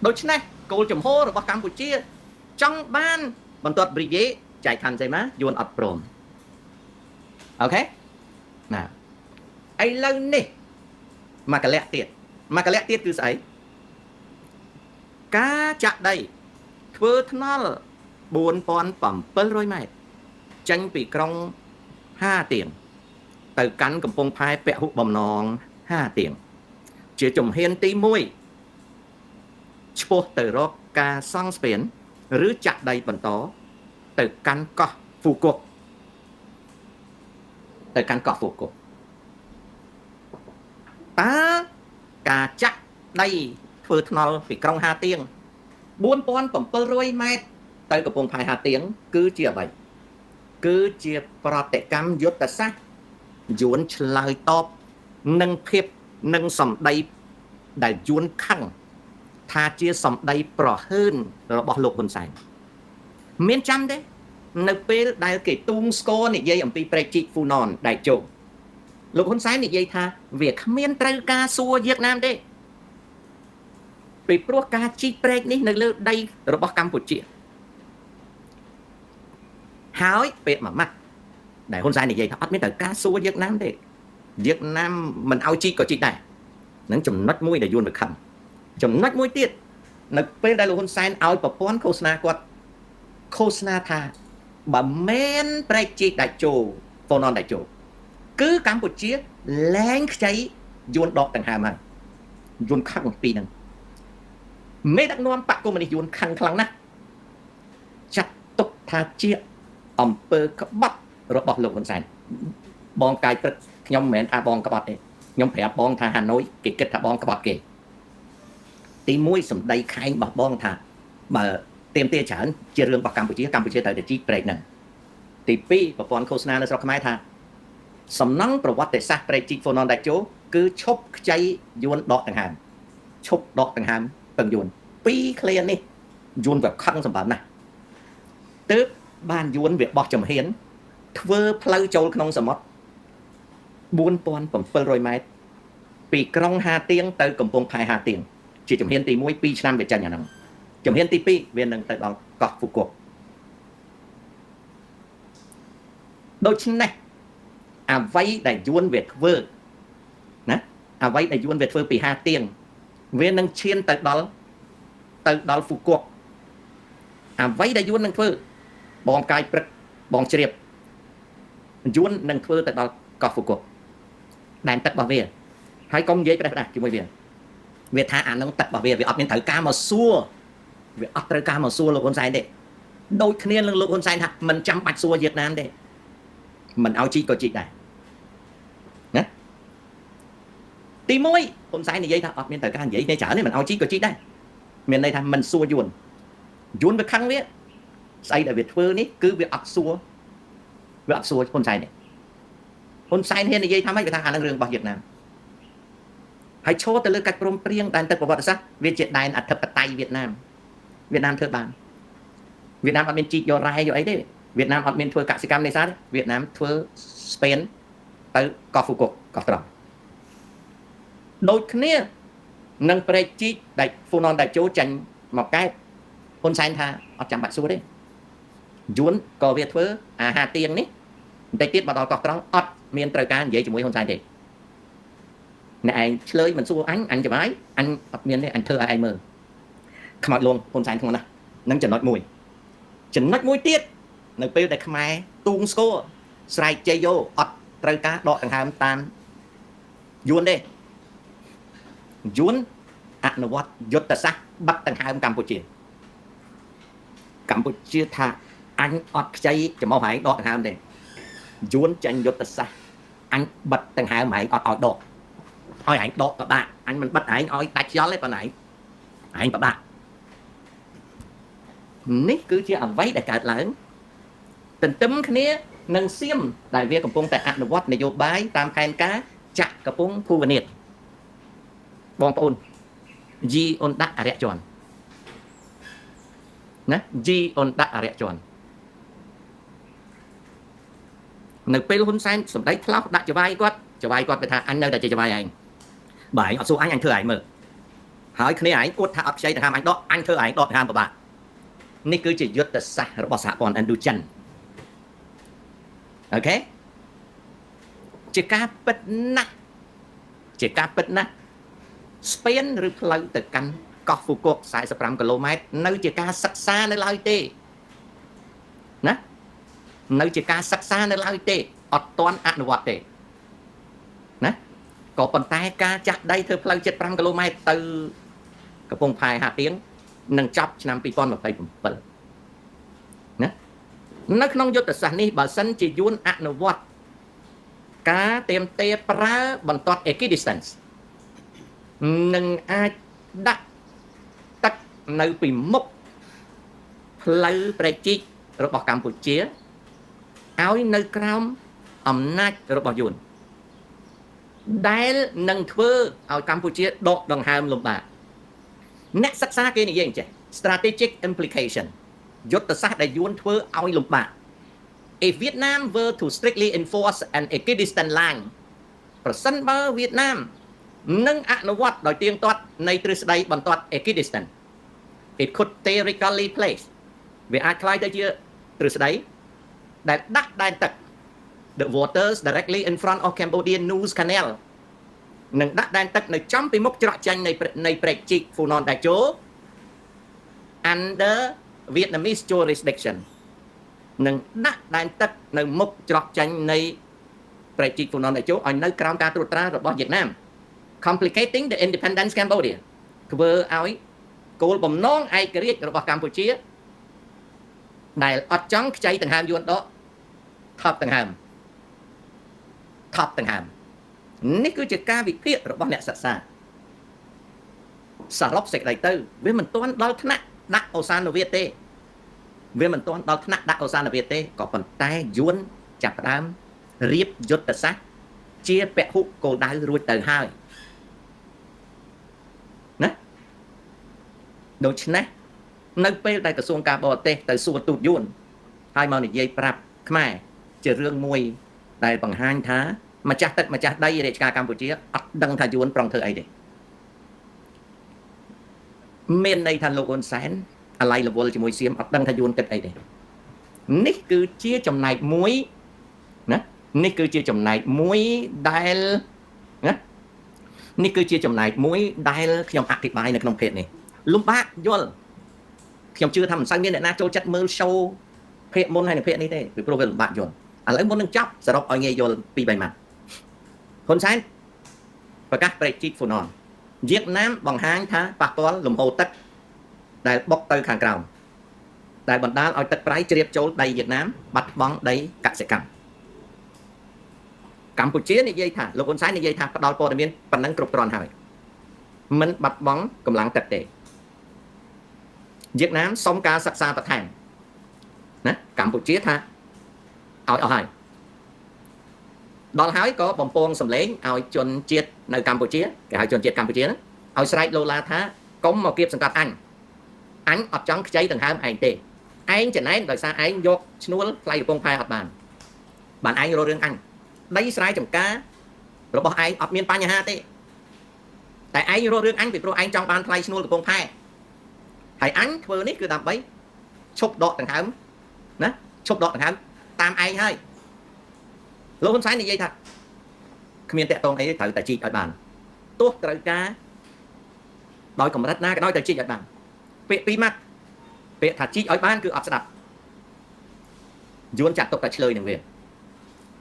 ដូច្នេះគោលចំហរបស់កម្ពុជាចង់បានបន្ទាត់ព្រីយេចែកខណ្ឌស្អីមកយួនអត់ព្រមអូខេណាឥឡូវនេះមកកលៈទៀតគឺស្អីការចាក់ដីធ្វើថ្នល់4700ម៉ែត្រចេញពីក្រុងហាទៀងទៅកាន់កំពង់ផែពហុបំណងហាទៀងជាជំហានទី1ឆ្ពោះទៅរកការសង់ស្ពានឬចាក់ដីបន្តទៅកាន់កោះហ្វូកុក ตากาจักได้ធ្វើថ្នល់ពីក្រុងហាទៀង4700 ម៉ែត្រទៅកំពង់ផែហាទៀងគឺជាអ្វីគឺជាប្រតិកម្មយុទ្ធសាស្ត្រយួនឆ្លើយតបនឹងភាពនឹងសម្ដីដែលយួនខឹងថាជាសម្ដីប្រហើនរបស់លោកហ៊ុនសែនមានចាំទេនៅពេលដែលគេទូងស្គរនិយាយអំពីប្រេកជីកហ្វូណនដែលជោគលោកហ៊ុនសែននិយាយថាវាគ្មានត្រូវការសួរវៀតណាមទេពីព្រោះការជីកប្រេកនេះនៅលើដីរបស់កម្ពុជាហើយពេលមួយម៉ាត់ដែលហ៊ុនសែននិយាយថាអត់មានត្រូវការសួរវៀតណាមទេវៀតណាមមិនឲ្យជីកក៏ជីកដែរនឹងចំណុចមួយដែលយួនវាខឹងចំណុចមួយទៀតនៅពេលដែលលោកហ៊ុនសែនឲ្យប្រព័ន្ធឃោសនាគាត់ឃោសនាថាបើមិនប្រេកជីកដាច់ជោហ្វូណនដាច់ជោគឺកម្ពុជាលែងខ្ចីយួនដកដង្ហើមហើយយួនខឹងពីហ្នឹងមេដឹកនាំបកកុម្មុយនីសយួនខឹងខ្លាំងណាស់ចាត់ទុកថាជាអំពើក្បត់របស់លោកហ៊ុនសែនបងកាយព្រឹកខ្ញុំមិនមែនថាបងក្បត់ទេខ្ញុំប្រាប់បងថាហាណូយគេគិតថាបងក្បត់គេទី1សម្ដីខែងរបស់បងថាបើទៀមទាច្រើនជារឿងរបស់កម្ពុជាត្រូវតែជីកប្រេកហ្នឹងទី2ប្រព័ន្ធឃោសនានៅស្រុកខ្មែរថាសំណង់ប្រវត្តិសាស្ត្រប្រេកជីកហ្វូណនដាច់ជោគឺឈប់ខ្ចីយួនដកដង្ហើមឈប់ដកដង្ហើមពឹងយួន2ឃ្លានេះយួនវាខឹងសម្បើមណាស់ទើបបានយួនវាបោះចំហៀនធ្វើផ្លូវចូលក្នុងសមុទ្រ4700 ម៉ែត្រពីក្រុងហាទៀងទៅកំពង់ផែហាទៀងជាចំហៀនទី1 2ឆ្នាំវាចេញអាហ្នឹងចំហៀនទី2វានឹងទៅដល់កោះហ្វូកួកដូច្នេះអ្វីដែលយួនវាធ្វើណាអ្វីដែលយួនវាធ្វើពីហាទៀងវានឹងឈានទៅដល់ហ្វូកួកអ្វីដែលយួននឹងធ្វើបងកាយព្រឹកបងជ្រាបយួននឹងធ្វើទៅដល់កោះហ្វូកួកដែនទឹករបស់វាហើយកុំនិយាយប្រេះផ្ដាស់ជាមួយវាថាអានឹងទឹករបស់វាអត់មានត្រូវការមកសួរវាអត់ត្រូវការមកសួរលោកហ៊ុនសែនទេដូចគ្នានឹងលោកហ៊ុនសែនថាមិនចាំបាច់សួរវៀតណាមទេមិនឲ្យជីកក៏ជីកដែរណាទី1ហ៊ុនសែននិយាយថាអត់មានត្រូវការនិយាយទេច្រើនទេមិនឲ្យជីកក៏ជីកដែរមានន័យថាមិនសួរយួនវាខឹងវាស្អីដែលវាធ្វើនេះគឺវាអត់សួរហ៊ុនសែនទេហ៊ុនសែនហ៊ាននិយាយថាម៉េចវាថាអានឹងរឿងរបស់វៀតណាមហើយឈរទៅលើកិច្ចព្រមព្រៀងដែនទឹកប្រវត្តិសាស្ត្រវាជាដែនអធិបតេយ្យវៀតណាមធ្វើបានវៀតណាមអត់មានជីកយករ៉ែយកអីទេវៀតណាមអត់មានធ្វើកសិកម្មនេសាទទេវៀតណាមធ្វើស្ពេនទៅកោះហ្វូកុកកោះត្រង់ដូចគ្នានឹងប្រេកជីកដែលហ្វូណនដែលចូលចាញ់មកកែបហ៊ុនសែនថាអត់ចាំបាច់សួរទេយួនក៏វាធ្វើអាហាទៀងនេះបន្តិចទៀតមកដល់កោះត្រង់អត់មានត្រូវការនិយាយជាមួយហ៊ុនសែនទេអ្នកឯងឆ្លើយមិនសួរអញចំអាយអញអត់មានទេអញធ្វើឲ្យឯងមើលខ្មោចលងហ៊ុនសែនធ្ងន់ណាស់នឹងចំណុចមួយទៀតនៅពេលដែលខ្មែរទូងស្គរស្រែកជ័យយោអត់ត្រូវការដកដង្ហើមតាមយួនទេយួនអនុវត្តយុទ្ធសាស្ត្របាត់ដង្ហើមកម្ពុជាថាអញអត់ខ្ចីចំោះឯងដកដង្ហើមទេយួនចាញ់យុទ្ធសាស្ត្រអញបាត់ដង្ហើមឯងអត់ឲ្យដកឲ្យឯងដកក៏ដាក់អញមិនបិទឯងឲ្យដាច់ខ្យល់ទេប៉ុណ្ណេះឯងបបាក់នេះគឺជាអ្វីដែលកើតឡើងទន្ទឹមគ្នានឹងសៀមដែលវាកំពុងតែអនុវត្តនយោបាយតាមផែនការចាក់កំពុងភូវនាតបងប្អូនយីអូនដាក់អរិយជនណាយីអូនដាក់អរិយជននៅពេលហ៊ុនសែនសម្ដីថ្លោះដាក់ចវាយគាត់ទៅថាអញនៅតែជាចវាយឯងបើឯងអត់សួរអញធ្វើឯងមើលហើយគ្នាឯងគាត់ថាអត់ខ្ចីទៅហាមអញដកអញធ្វើឯងដកហាមប្របាក់នេះគឺជាយុទ្ធសាស្ត្ររបស់សហព័ន្ធឥណ្ឌូចិនអូខេជាការពិតណាស់ស្ពានឬផ្លូវទៅកាន់កោះហ្វូកុក45 គីឡូម៉ែត្រនៅជាការសិក្សានៅឡើយទេណានៅជាការសិក្សានៅឡើយទេអត់ទាន់អនុវត្តទេណាក៏ប៉ុន្តែការចាក់ដៃធ្វើផ្លូវ75 គីឡូម៉ែត្រទៅកំពង់ផែហាទៀងនឹងចប់ឆ្នាំ2027ណានៅក្នុងយុទ្ធសាស្ត្រនេះបើសិនជាយួនអនុវត្តការទៀមទាប្រើបន្ទាត់ equidistance នឹងអាចដាក់ទឹកនៅពីមុខផ្លូវប្រជែករបស់កម្ពុជាឲ្យនៅក្រោមអំណាចរបស់យួនដែលនឹងធ្វើឲ្យកម្ពុជាដកដង្ហើមលំបាកអ្នកសិក្សាគេនិយាយអញ្ចឹង strategic implication យុទ្ធសាស្ត្រដែលយួនធ្វើឲ្យលំបាក if Vietnam were to strictly enforce an equidistant line ប្រសិនបើវៀតណាមនឹងអនុវត្តដោយទៀងទាត់នៃទ្រឹស្ដីបន្ទាត់ equidistant it could theoretically place វាអាចคล้ายទៅជាទ្រឹស្ដីដែលដាក់ដែនទឹក the waters directly in front of Cambodian News Canal នឹងដាក់ដែនទឹកនៅចំពីមុខច្រកចេញនៃព្រែកជីក Funan Daicho under Vietnamese jurisdiction នឹងដាក់ដែនទឹកនៅមុខច្រកចេញនៃព្រែកជីក Funan Daicho ឲ្យនៅក្រោមការត្រួតត្រារបស់វៀតណាម complicating the independence Cambodia ធ្វើឲ្យគោលបំណងឯករាជ្យរបស់កម្ពុជាដែលអត់ចង់ខ្ចីដង្ហើមយួនដកថប់ដង្ហើមនេះគឺជាការវិភាគរបស់អ្នកសិក្សាសរុបសេចក្តីទៅវាមិនទាន់ដល់ថ្នាក់ដាក់អូសានវិទ្យាទេក៏ប៉ុន្តែយួនចាប់ផ្ដើមរៀបយុទ្ធសាស្ត្រជាពហុគោលដៅរួចទៅហើយណាដូច្នេះនៅពេលដែលក្រសួងការបរទេសទៅសួរទូតយួនហើយមកនិយាយប្រាប់ខ្មែរជារឿងមួយដែលបង្ហាញថាម្ចាស់ទឹកម្ចាស់ដីរាជការកម្ពុជាអត់ដឹងថាយួនប្រងធ្វើអីទេមានន័យថាលោកហ៊ុនសែនអាឡ័យរវល់ជាមួយសៀមអត់ដឹងថាយួនគិតអីទេនេះគឺជាចំណែកមួយណានេះគឺជាចំណែកមួយដែលខ្ញុំអธิบายនៅក្នុងเพจនេះលំបាកយល់ខ្ញុំជឿថាមិនសូវមានអ្នកណាចូលចិត្តមើល show ភាគមុនហើយនឹងភាគនេះទេពីព្រោះវាលំបាកយល់ឥឡូវមុននឹងចាប់សរុបឲ្យងាយយល់ពី3ម៉ាត់ហ៊ុនសែនប្រកាសប្រេកជីក Funan វៀតណាមបង្ហាញថាប៉ះពាល់លំហូរទឹកដែលបុកទៅខាងក្រោមដែលបណ្ដាលឲ្យទឹកប្រៃជ្រាបចូលដីវៀតណាមបាត់បង់ដីកសិកម្មកម្ពុជានិយាយថាលោកហ៊ុនសែននិយាយថាផ្ដាល់ព័ត៌មានប៉ុណ្ណឹងគ្រប់គ្រាន់ហើយមិនបាត់បង់កម្លាំងទឹកទេវៀតណាមសុំការសិក្សាបន្ថែមណាកម្ពុជាថាឲ្យអស់ហើយដល់ហើយក៏បំពងសម្លេងឲ្យជនជាតិនៅកម្ពុជាគេហៅជនជាតិកម្ពុជាហ្នឹងឲ្យស្រែកលោឡាថាកុំមកគៀបសង្កត់អញអត់ចង់ខ្ចីដង្ហើមឯងទេឯងចំណែនដោយសារឯងយកឈ្នួលថ្លៃកំពង់ផែអត់បានឯងរករឿងអញដីស្រែចម្ការរបស់ឯងអត់មានបញ្ហាទេតែឯងរករឿងអញពីព្រោះឯងចង់បានថ្លៃឈ្នួលកំពង់ផែហើយអញធ្វើនេះគឺដើម្បីឈប់ដកដង្ហើមណាឈប់ដកដង្ហើមតាមឯងហើយលោកហ៊ុនសែននិយាយថាគ្មានតាក់ទងអីទេត្រូវតែជីកឲ្យបានទោះត្រូវការដោយកម្រិតណាក៏ដោយត្រូវជីកឲ្យបានពាក្យពីរម៉ាត់ពាក្យថាជីកឲ្យបានគឺអត់ស្ដាប់យួនចាត់ទុកថាឆ្លើយនឹងវា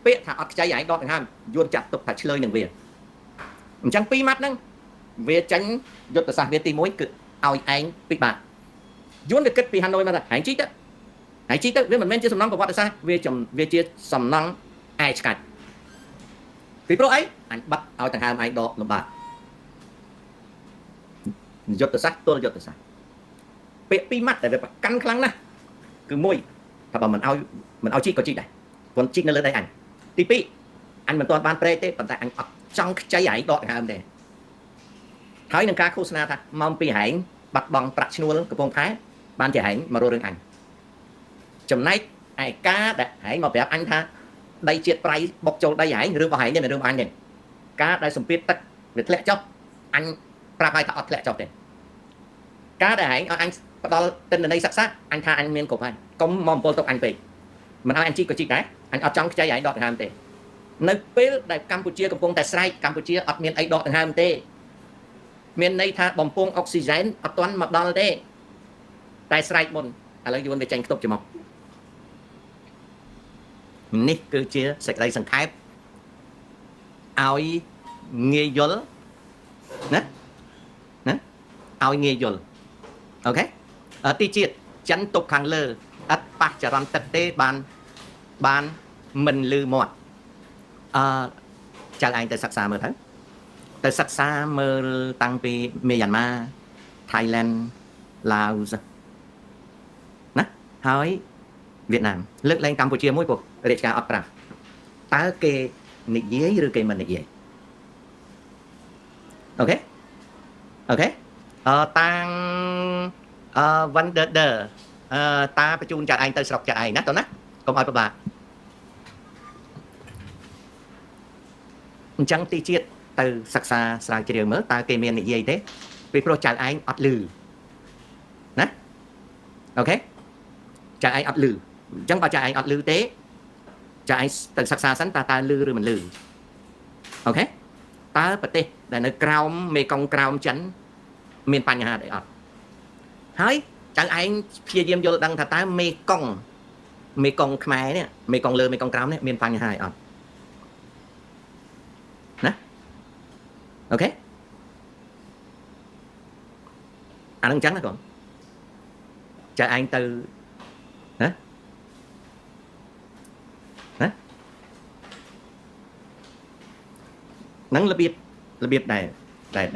ពាក្យថាអត់ខ្ចីឯងដកដង្ហើមយួនចាត់ទុកថាឆ្លើយនឹងវាអញ្ចឹងពីរម៉ាត់ហ្នឹងវាចាញ់យុទ្ធសាស្ត្រវាទី1គឺឲ្យឯងពិបាកយួនវាគិតពីហាណូយមកថាហែងជីកទៅវាមិនមែនជាសំណងប្រវត្តិសាស្ត្រវាជាសំណងឯឆ្កាច់ពីព្រោះអីអញបាត់ឲ្យដង្ហើមឯងដកលំបាកយុទ្ធសាស្ត្រទល់យុទ្ធសាស្ត្រពាក្យពីរម៉ាត់តែវាប្រកាន់ខ្លាំងណាស់គឺមួយថាបើមិនឲ្យជីកក៏ជីកដែរព្រោះជីកនៅលើដីអញទី2អញមិនទាន់បានប្រេកទេប៉ុន្តែអញអត់ចង់ខ្ចីឯងដកដង្ហើមទេហើយនឹងការឃោសនាថាមកពីហែងបាត់បង់ប្រាក់ឈ្នួលកំពង់ផែបានជាហែងមករករឿងអញចំណែកឯការដែលហែងមកប្រាប់អញថាដីជាតិប្រៃបុកចូលដីហែងរឿងរបស់ហែងនេះមិនរឿងរបស់អញទេការដែលសម្ពាធទឹកវាធ្លាក់ចុះអញប្រាប់ឲ្យថាអត់ធ្លាក់ចុះទេការដែលហែងឲ្យអញផ្ដល់ទិន្នន័យសិក្សាអញថាអញមានគ្រប់ហើយកុំមកអំពើទុកអញពេកមិនឲ្យអញជីកក៏ជីកដែរអញអត់ចង់ខ្ចីហែងដកដង្ហើមទេនៅពេលដែលកម្ពុជាកំពុងតែស្រែកកម្ពុជាអត់មានអីដកដង្ហើមទេមានន័យថាបំពង់អុកស៊ីហ្សែនអត់ទាន់មកដល់ទេតែស្រែកមុនឥឡូវយួនវាចេញខ្ទប់ច្រមុះនេះគឺជាសេចក្តីសង្ខេបឲ្យងាយយល់ណាឲ្យងាយយល់អូខេទីជាតិចិនទុកខាងលើអត់ប៉ះចរន្តទឹកទេបានមិនលឺមាត់ចៅឯងទៅសិក្សាមើលទៅ ទៅសិក្សាមើលតាំងពីមីយ៉ាន់ម៉ា Thailand Laos ណាហើយវៀតណាមលើកលែងកម្ពុជាមួយពួករាជការអត់ប្រាស់តើគេនិយាយឬគេមិននិយាយអូខេតាំងWonder តាបញ្ជូនចាឯងទៅស្រុកចាឯងណាតោះណាកុំឲ្យពិបាកអញ្ចឹងទីជាតិទៅសិក្សាស្រាវជ្រាវមើលតើគេមាននិយាយទេពីព្រោះចៅឯងអត់លឺណាអូខេចៅឯងអត់លឺអញ្ចឹងបើចៅឯងអត់លឺទេចៅឯងទៅសិក្សាសិនតើលឺឬមិនលឺអូខេតើប្រទេសដែលនៅក្រោមមេកុងក្រោមចិនមានបញ្ហាអីអត់ហើយចៅឯងព្យាយាមយល់ដឹងថាតើមេកុងខ្មែរនេះមេកុងលើមេកុងក្រោមនេះមានបញ្ហាអីអត់ណាអូខេអានឹងអញ្ចឹងណាកូនចៅឯងទៅណាហ្នឹងរបៀបដែ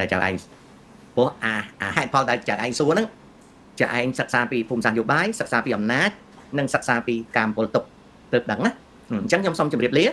លចៅឯងព្រោះអាហេតុផលដែលចៅឯងសួរហ្នឹងចៅឯងសិក្សាពីភូមិសាស្ត្រនយោបាយសិក្សាពីអំណាចនិងសិក្សាពីការពលទុកទើបដឹងណាអញ្ចឹងខ្ញុំសូមជម្រាបលា